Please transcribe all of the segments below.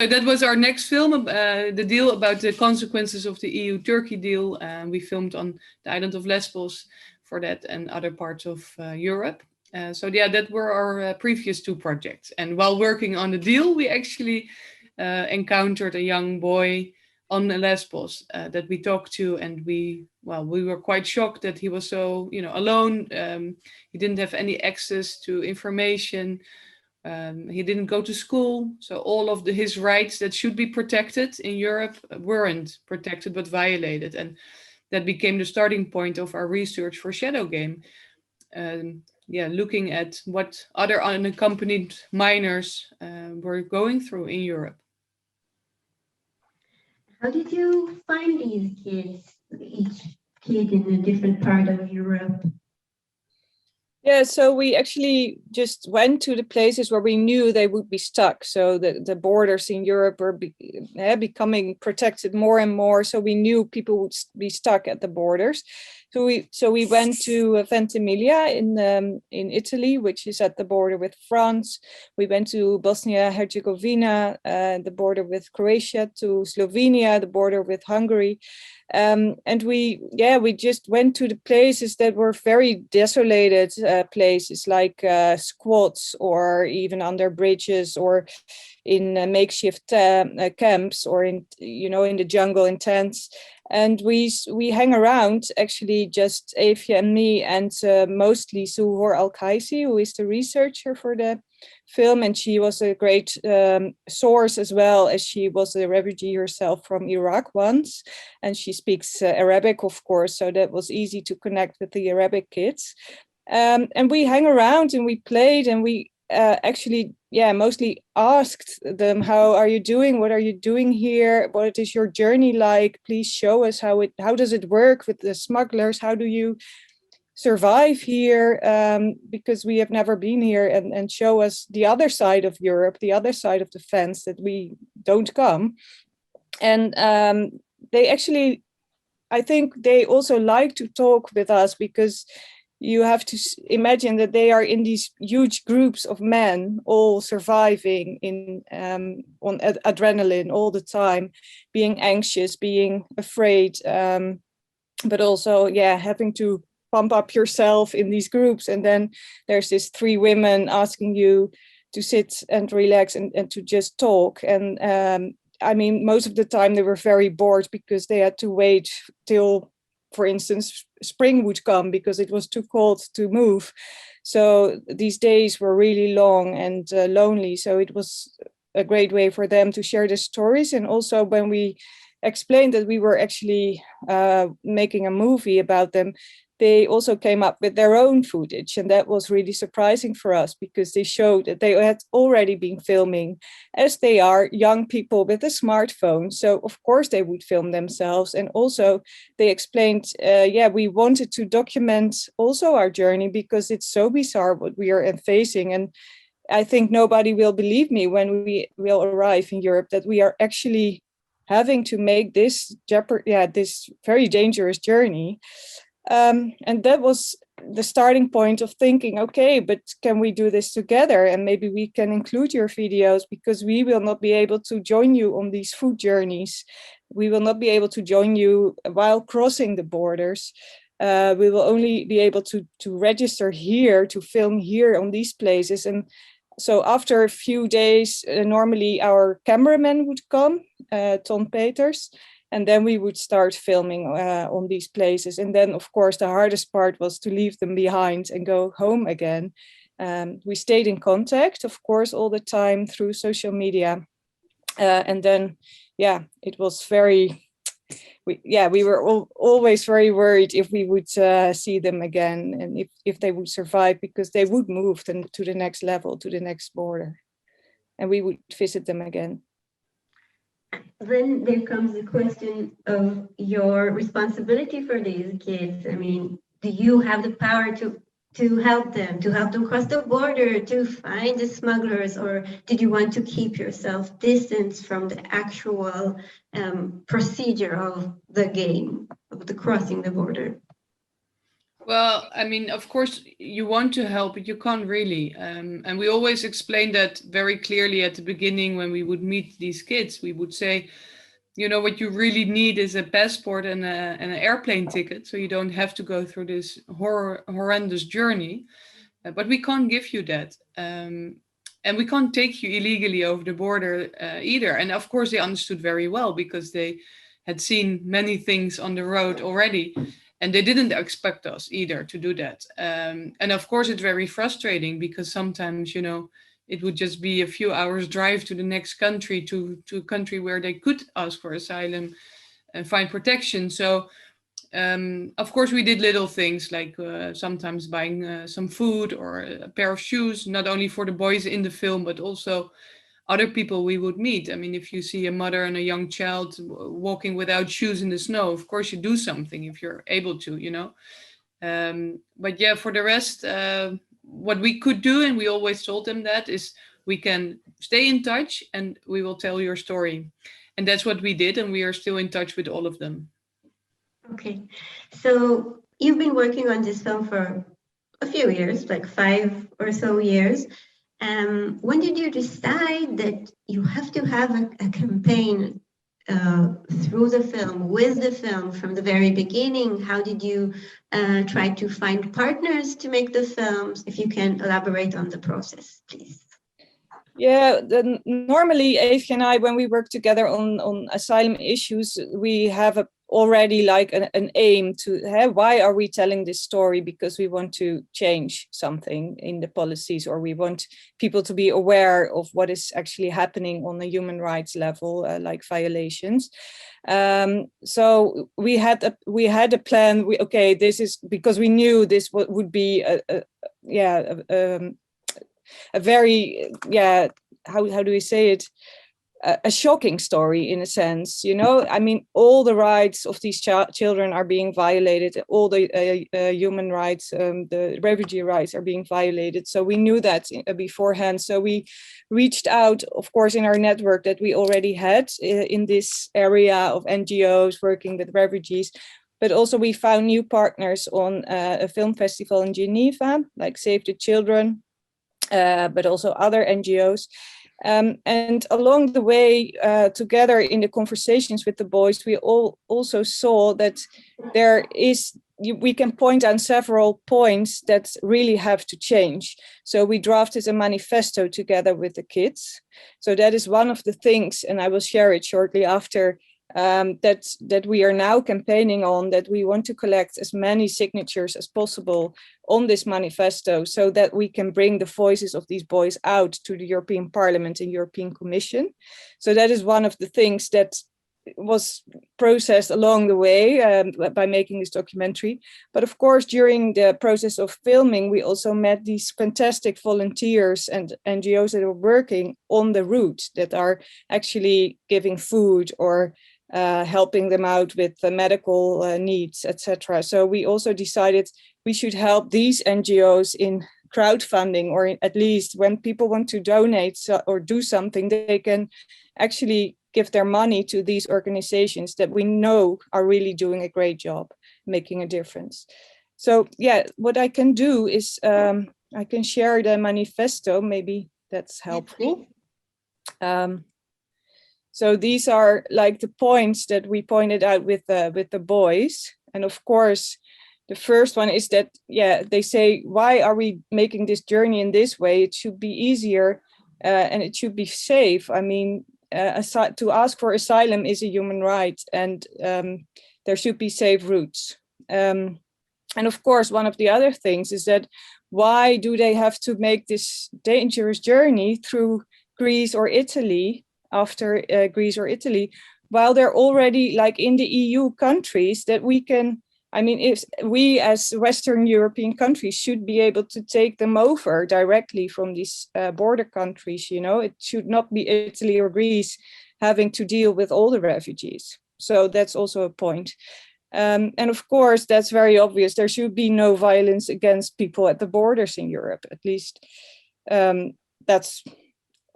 that was our next film, the deal about the consequences of the EU-Turkey deal. We filmed on the island of Lesbos for that and other parts of Europe. So yeah, that were our previous two projects. And while working on the deal, we actually encountered a young boy on Lesbos that we talked to, and we were quite shocked that he was so, alone. He didn't have any access to information. He didn't go to school, so all of his rights that should be protected in Europe weren't protected but violated, and that became the starting point of our research for Shadow Game. Looking at what other unaccompanied minors were going through in Europe. How did you find these kids, each kid in a different part of Europe? Yeah, so we actually just went to the places where we knew they would be stuck. So the borders in Europe were becoming protected more and more. So we knew people would be stuck at the borders. So we went to Ventimiglia in Italy, which is at the border with France. We went to Bosnia-Herzegovina, the border with Croatia, to Slovenia, the border with Hungary. And we just went to the places that were very desolated places, like squats or even under bridges or in makeshift camps or in the jungle in tents. And we hang around, actually, just Eefje and me, and mostly Suhoor Al-Kaisi, who is the researcher for the film, and she was a great source, as well as she was a refugee herself from Iraq once, and she speaks Arabic, of course, so that was easy to connect with the Arabic kids. And we hang around and we played, and we mostly asked them, how are you doing? What are you doing here? What is your journey like? Please show us how does it work with the smugglers? How do you survive here? Because we have never been here, and show us the other side of Europe, the other side of the fence that we don't come. And they actually, I think they also like to talk with us, because you have to imagine that they are in these huge groups of men, all surviving on adrenaline all the time, being anxious, being afraid, but also, having to pump up yourself in these groups. And then there's these three women asking you to sit and relax and to just talk. And most of the time they were very bored, because they had to wait till, for instance, spring would come, because it was too cold to move. So these days were really long and lonely. So it was a great way for them to share their stories. And also, when we explained that we were actually making a movie about them, they also came up with their own footage, and that was really surprising for us, because they showed that they had already been filming, as they are young people with a smartphone. So of course they would film themselves. And also they explained, we wanted to document also our journey, because it's so bizarre what we are facing. And I think nobody will believe me when we will arrive in Europe, that we are actually having to make this this very dangerous journey. And that was the starting point of thinking, okay, but can we do this together? And maybe we can include your videos, because we will not be able to join you on these food journeys. We will not be able to join you while crossing the borders. We will only be able to register here, to film here on these places. And so after a few days, normally our cameraman would come, Ton Peters, and then we would start filming on these places. And then, of course, the hardest part was to leave them behind and go home again. We stayed in contact, of course, all the time through social media. And then, it was we were always very worried if we would see them again, and if they would survive, because they would move to the next level, to the next border, and we would visit them again. Then there comes the question of your responsibility for these kids. I mean, do you have the power to help them cross the border, to find the smugglers, or did you want to keep yourself distanced from the actual procedure of the game, of the crossing the border? Well, I mean, of course, you want to help, but you can't really. And we always explain that very clearly at the beginning when we would meet these kids. We would say, you know, what you really need is a passport and an airplane ticket, so you don't have to go through this horrendous journey. But we can't give you that. And we can't take you illegally over the border either. And of course, they understood very well because they had seen many things on the road already. And they didn't expect us either to do that. And of course, it's very frustrating because sometimes, you know, it would just be a few hours drive to the next country, to a country where they could ask for asylum and find protection. So of course, we did little things like sometimes buying some food or a pair of shoes, not only for the boys in the film, but also other people we would meet. I mean, if you see a mother and a young child walking without shoes in the snow, of course you do something if you're able to, you know. But yeah, for the rest, what we could do, and we always told them that, is we can stay in touch and we will tell your story. And that's what we did, and we are still in touch with all of them. Okay, so you've been working on this film for a few years, like 5 or so years. When did you decide that you have to have a campaign through the film, with the film from the very beginning? How did you try to find partners to make the films? If you can elaborate on the process, please. Yeah, normally Eefje and I, when we work together on asylum issues, we have already like an aim to why are we telling this story? Because we want to change something in the policies, or we want people to be aware of what is actually happening on the human rights level, like violations. So we had a plan. This is because we knew this would be a very how do we say it, a shocking story in a sense, you know. I mean, all the rights of these children are being violated, all the human rights, the refugee rights are being violated. So we knew that beforehand. So we reached out, of course, in our network that we already had in this area of NGOs working with refugees, but also we found new partners on a film festival in Geneva, like Save the Children, but also other NGOs. And along the way, together in the conversations with the boys, we also saw that we can point out several points that really have to change. So we drafted a manifesto together with the kids. So that is one of the things, and I will share it shortly after, that we are now campaigning on, that we want to collect as many signatures as possible on this manifesto so that we can bring the voices of these boys out to the European Parliament and European Commission. So that is one of the things that was processed along the way by making this documentary. But of course, during the process of filming, we also met these fantastic volunteers and NGOs that are working on the route, that are actually giving food or helping them out with the medical needs, etc. So we also decided we should help these NGOs in crowdfunding, or at least when people want to donate or do something, they can actually give their money to these organizations that we know are really doing a great job, making a difference. So yeah, what I can do is I can share the manifesto, maybe that's helpful. So these are like the points that we pointed out with the boys. And of course, the first one is that, they say, why are we making this journey in this way? It should be easier and it should be safe. I mean, to ask for asylum is a human right, and there should be safe routes. And of course, one of the other things is that why do they have to make this dangerous journey through Greece or Italy, after Greece or Italy, while they're already like in the EU countries that we can, I mean, if we as Western European countries should be able to take them over directly from these border countries, you know, it should not be Italy or Greece having to deal with all the refugees. So that's also a point. And of course, that's very obvious. There should be no violence against people at the borders in Europe, at least. That's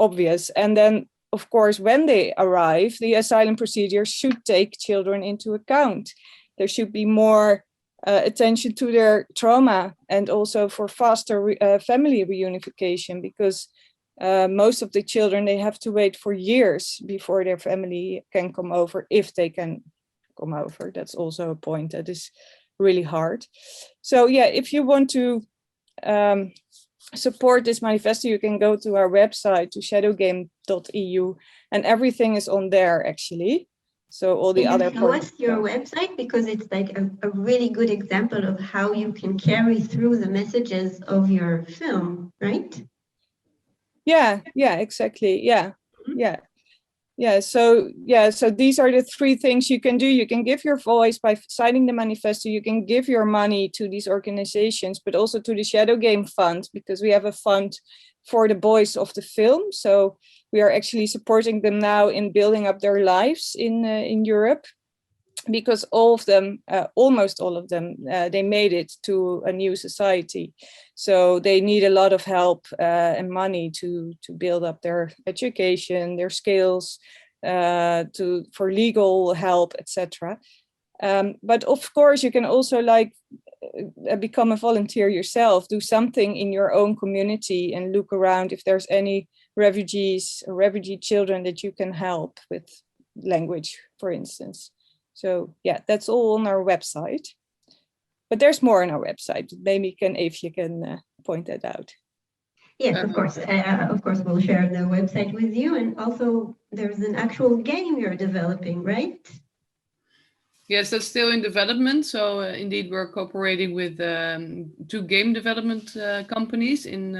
obvious. And then, of course, when they arrive, the asylum procedure should take children into account. There should be more attention to their trauma and also for faster family reunification, because most of the children, they have to wait for years before their family can come over, if they can come over. That's also a point that is really hard. So yeah, if you want to support this manifesto, you can go to our website, to shadowgame.eu, and everything is on there actually. So all the Can other you show us your website, because it's like a really good example of how you can carry through the messages of your film, right? Yeah, exactly. Yeah. So these are the three things you can do. You can give your voice by signing the manifesto. You can give your money to these organizations, but also to the Shadow Game Fund, because we have a fund for the boys of the film. So we are actually supporting them now in building up their lives in Europe, because all of them, almost all of them, they made it to a new society. So they need a lot of help and money to build up their education, their skills, for legal help, etc. But of course, you can also become a volunteer yourself, do something in your own community and look around if there's any refugees or refugee children that you can help with language, for instance. So yeah, that's all on our website. But there's more on our website. Maybe Eefje can point that out. Yes, of course. Of course, we'll share the website with you. And also, there's an actual game you're developing, right? Yes, that's still in development. So indeed, we're cooperating with 2 game development companies in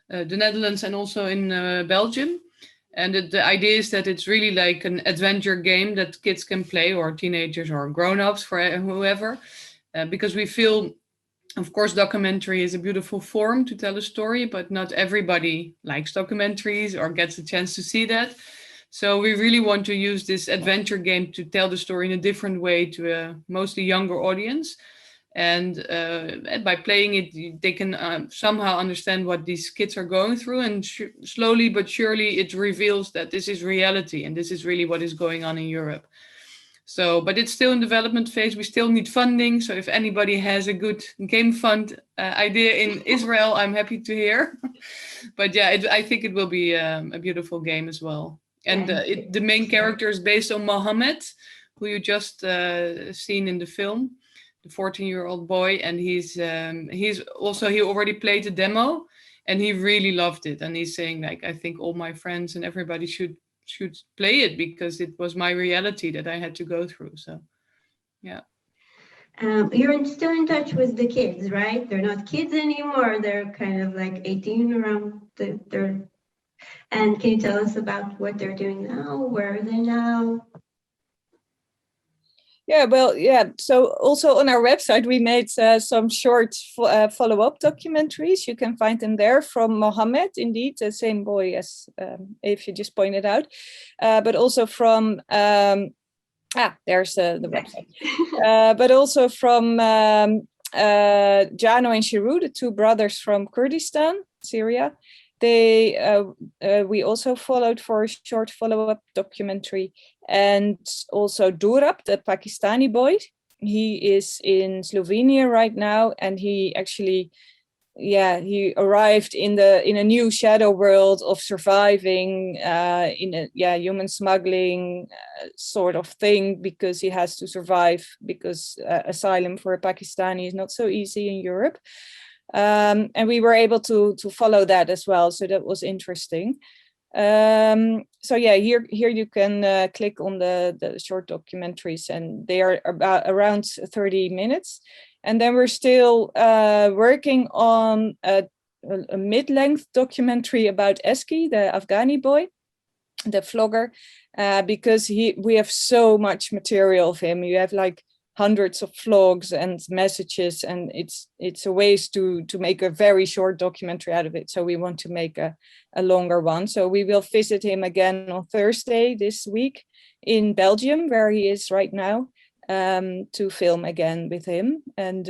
the Netherlands and also in Belgium. And the idea is that it's really like an adventure game that kids can play, or teenagers or grown-ups, for whoever. Because we feel, of course, documentary is a beautiful form to tell a story, but not everybody likes documentaries or gets a chance to see that. So we really want to use this adventure game to tell the story in a different way to a mostly younger audience. And by playing it, they can somehow understand what these kids are going through. And slowly but surely, it reveals that this is reality and this is really what is going on in Europe. So, but it's still in development phase. We still need funding. So if anybody has a good game fund idea in Israel, I'm happy to hear. But yeah, I think it will be a beautiful game as well. And the main character is based on Mohammed, who you just seen in the film, the 14-year-old boy. And he already played the demo and he really loved it. And he's saying, like, I think all my friends and everybody should play it, because it was my reality that I had to go through. So yeah. You're still in touch with the kids, right? They're not kids anymore. They're kind of like 18 around and can you tell us about what they're doing now? Where are they now? Yeah, well, yeah. So also on our website, we made some short follow-up documentaries. You can find them there from Mohammed, indeed, the same boy as Eefje just pointed out, but also from, there's the website, but also from Jano and Shiru, the 2 brothers from Kurdistan, Syria. We also followed for a short follow-up documentary. And also Durab, the Pakistani boy, he is in Slovenia right now, and he actually, he arrived in a new shadow world of surviving in a human smuggling sort of thing, because he has to survive, because asylum for a Pakistani is not so easy in Europe. And we were able to follow that as well, so that was interesting. So yeah, here you can click on the short documentaries, and they are around 30 minutes. And then we're still working on a mid-length documentary about Eski, the Afghani boy, the vlogger, because we have so much material of him. You have like hundreds of vlogs and messages, and it's a ways to make a very short documentary out of it. So we want to make a longer one. So we will visit him again on Thursday this week in Belgium, where he is right now, to film again with him. And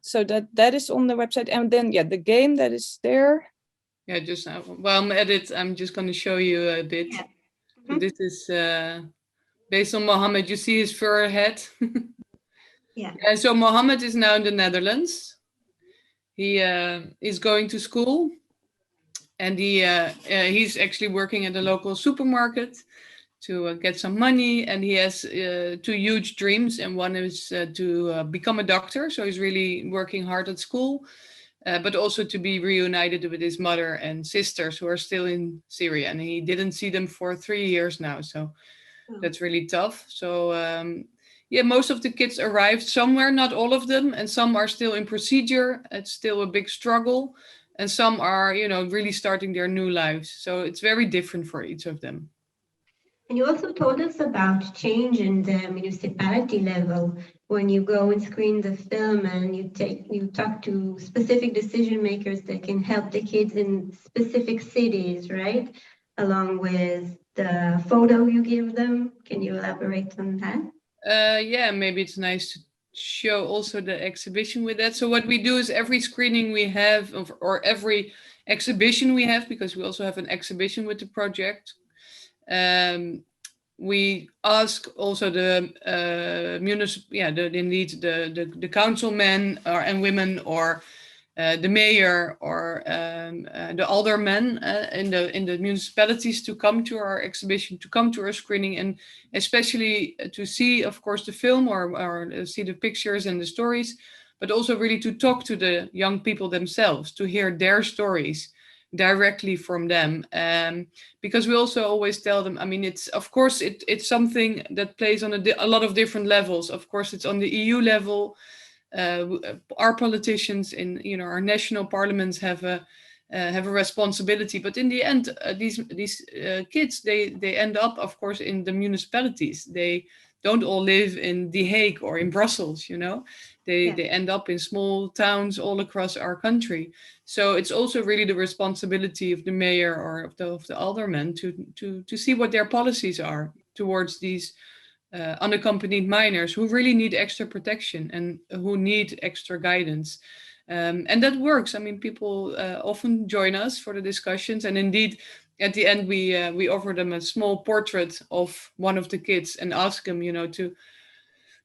so that is on the website. And then the game that is there. Yeah, just while I'm at it, I'm just going to show you a bit. Yeah. So this is based on Mohammed. You see his fur head. Yeah. And so Mohammed is now in the Netherlands. He is going to school, and he's actually working at a local supermarket to get some money, and he has two huge dreams, and one is to become a doctor. So he's really working hard at school, but also to be reunited with his mother and sisters who are still in Syria, and he didn't see them for 3 years now. So that's really tough. So yeah, most of the kids arrived somewhere, not all of them, and some are still in procedure. It's still a big struggle, and some are, really starting their new lives. So it's very different for each of them. And you also told us about change in the municipality level when you go and screen the film and you talk to specific decision makers that can help the kids in specific cities, right? Along with the photo you give them. Can you elaborate on that? Yeah, maybe it's nice to show also the exhibition with that. So what we do is every screening we have, or every exhibition we have, because we also have an exhibition with the project, we ask also the the councilmen and women, or the mayor, or the aldermen in the municipalities to come to our exhibition, to come to our screening, and especially to see, of course, the film, or see the pictures and the stories, but also really to talk to the young people themselves, to hear their stories directly from them, because we also always tell them, I mean, it's of course it's something that plays on a lot of different levels. Of course, it's on the EU level. Our politicians in our national parliaments have a responsibility, but in the end, these kids, they end up, of course, in the municipalities. They don't all live in The Hague or in Brussels. They end up in small towns all across our country. So it's also really the responsibility of the mayor or of the aldermen to see what their policies are towards these unaccompanied minors who really need extra protection and who need extra guidance. And that works. I mean, people often join us for the discussions, and indeed, at the end, we offer them a small portrait of one of the kids and ask them,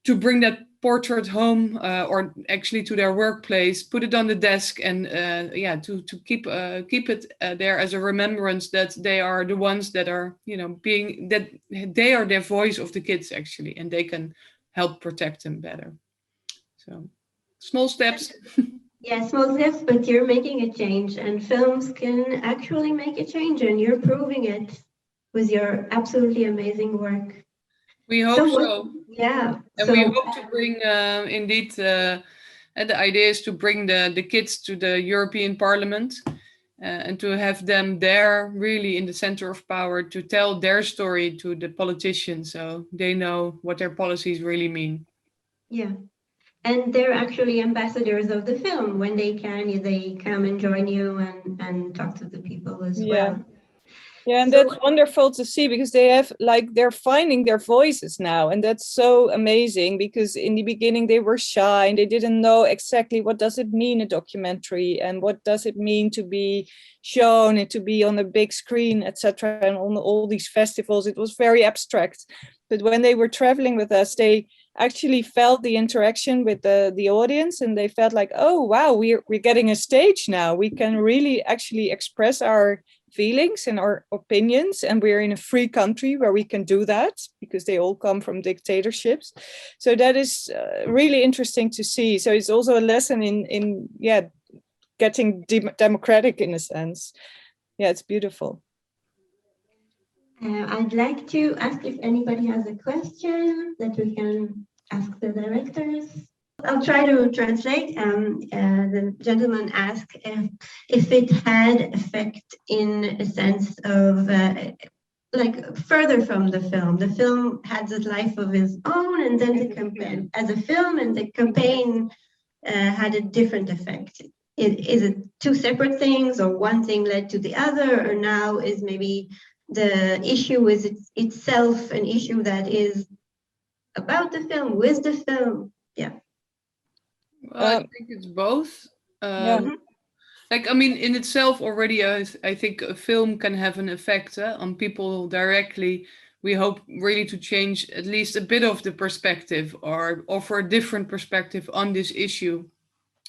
to bring that portrait home, or actually to their workplace, put it on the desk, and to keep it there as a remembrance that they are the ones that are, that they are the voice of the kids, actually, and they can help protect them better. So small steps. Yeah, small steps, but you're making a change, and films can actually make a change, and you're proving it with your absolutely amazing work. We hope so. Yeah. And we hope to bring, indeed, the idea is to bring the kids to the European Parliament, and to have them there, really in the center of power, to tell their story to the politicians, so they know what their policies really mean. Yeah. And they're actually ambassadors of the film. When they can, they come and join you and talk to the people as well. Yeah, and that's wonderful to see, because they're finding their voices now, and that's so amazing, because in the beginning they were shy and they didn't know exactly what does it mean, a documentary, and what does it mean to be shown and to be on a big screen, etc. And on all these festivals, it was very abstract. But when they were traveling with us, they actually felt the interaction with the audience, and they felt like, oh wow, we're getting a stage now. We can really actually express our feelings and our opinions, and we're in a free country where we can do that, because they all come from dictatorships. So that is really interesting to see. So it's also a lesson in getting democratic in a sense. Yeah, it's beautiful. I'd like to ask if anybody has a question that we can ask the directors. I'll try to translate. The gentleman asked if it had effect in a sense of like further from the film. The film had a life of its own, and then the campaign as a film, and the campaign had a different effect. Is it two separate things, or one thing led to the other, or now is maybe the issue is itself an issue that is about the film, with the film? Yeah. Well, I think it's both. Like, I mean, in itself already, I think a film can have an effect on people directly we hope really to change at least a bit of the perspective, or offer a different perspective on this issue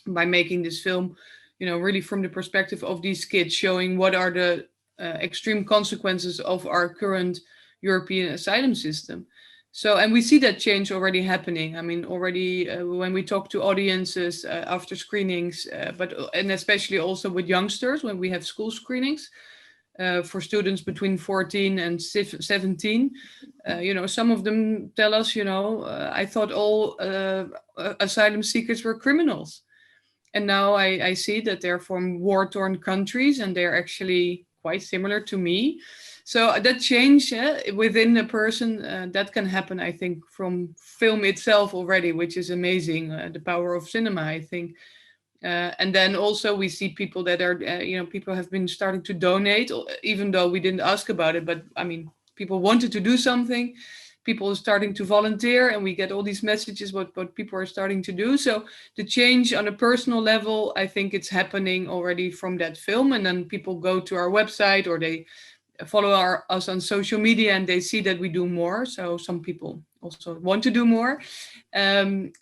by making this film, really from the perspective of these kids, showing what are the extreme consequences of our current European asylum system. So, and we see that change already happening. I mean, already when we talk to audiences after screenings, and especially also with youngsters when we have school screenings for students between 14 and 17, some of them tell us, I thought all asylum seekers were criminals. And now I see that they're from war-torn countries and they're actually quite similar to me. So that change within a person, that can happen, I think, from film itself already, which is amazing, the power of cinema, I think. And then also we see people that are, people have been starting to donate, even though we didn't ask about it. But I mean, people wanted to do something. People are starting to volunteer, and we get all these messages what people are starting to do. So the change on a personal level, I think it's happening already from that film. And then people go to our website, or they follow us on social media, and they see that we do more. So some people also want to do more. And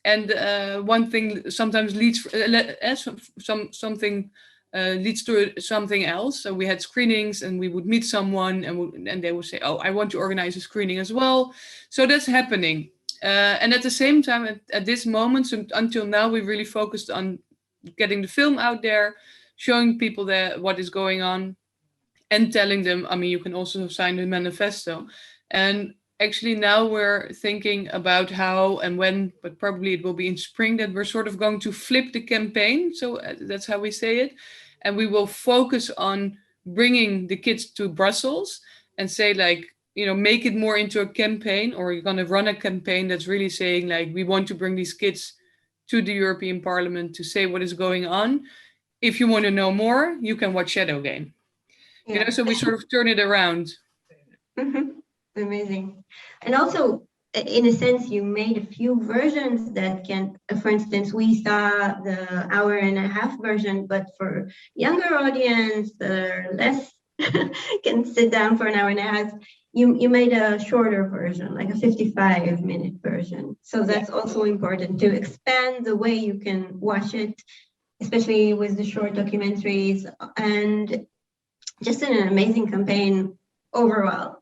one thing sometimes leads something leads to something else. So we had screenings, and we would meet someone, and they would say, "Oh, I want to organize a screening as well." So that's happening. And at the same time, at this moment, so until now, we really focused on getting the film out there, showing people what is going on, and telling them, I mean, you can also sign the manifesto. And actually now we're thinking about how and when, but probably it will be in spring, that we're sort of going to flip the campaign. So that's how we say it. And we will focus on bringing the kids to Brussels and say, like, make it more into a campaign, or you're going to run a campaign that's really saying, like, we want to bring these kids to the European Parliament to say what is going on. If you want to know more, you can watch Shadow Game. Yeah. So we sort of turn it around. Amazing. And also, in a sense, you made a few versions that can, for instance, we saw the 1.5-hour version, but for younger audience, less can sit down for 1.5 hours. You made a shorter version, like a 55-minute version. So that's also important to expand the way you can watch it, especially with the short documentaries, and just an amazing campaign overall.